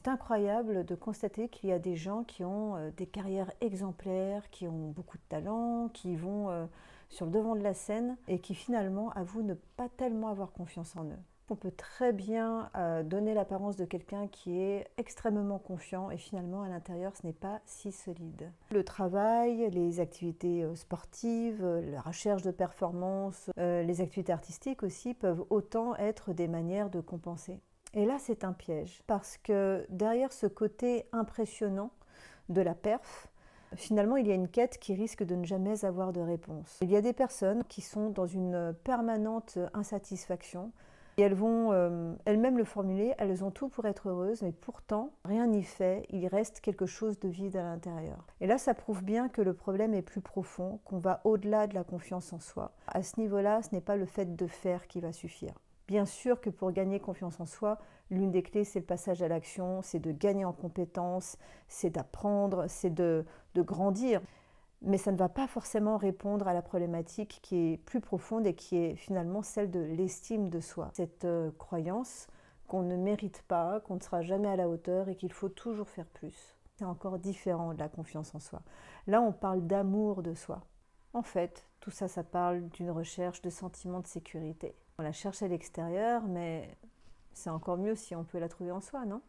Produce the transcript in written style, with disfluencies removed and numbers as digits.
C'est incroyable de constater qu'il y a des gens qui ont des carrières exemplaires, qui ont beaucoup de talent, qui vont sur le devant de la scène et qui finalement avouent ne pas tellement avoir confiance en eux. On peut très bien donner l'apparence de quelqu'un qui est extrêmement confiant et finalement à l'intérieur ce n'est pas si solide. Le travail, les activités sportives, la recherche de performance, les activités artistiques aussi peuvent autant être des manières de compenser. Et là c'est un piège parce que derrière ce côté impressionnant de la perf, finalement, il y a une quête qui risque de ne jamais avoir de réponse. Il y a des personnes qui sont dans une permanente insatisfaction et elles vont elles-mêmes le formuler, elles ont tout pour être heureuses, mais pourtant, rien n'y fait, il reste quelque chose de vide à l'intérieur. Et là, ça prouve bien que le problème est plus profond, qu'on va au-delà de la confiance en soi. À ce niveau-là, ce n'est pas le fait de faire qui va suffire. Bien sûr que pour gagner confiance en soi, l'une des clés, c'est le passage à l'action, c'est de gagner en compétences, c'est d'apprendre, c'est de grandir. Mais ça ne va pas forcément répondre à la problématique qui est plus profonde et qui est finalement celle de l'estime de soi. Cette croyance qu'on ne mérite pas, qu'on ne sera jamais à la hauteur et qu'il faut toujours faire plus. C'est encore différent de la confiance en soi. Là, on parle d'amour de soi. En fait, tout ça, ça parle d'une recherche de sentiment de sécurité. On la cherche à l'extérieur, mais c'est encore mieux si on peut la trouver en soi, non ?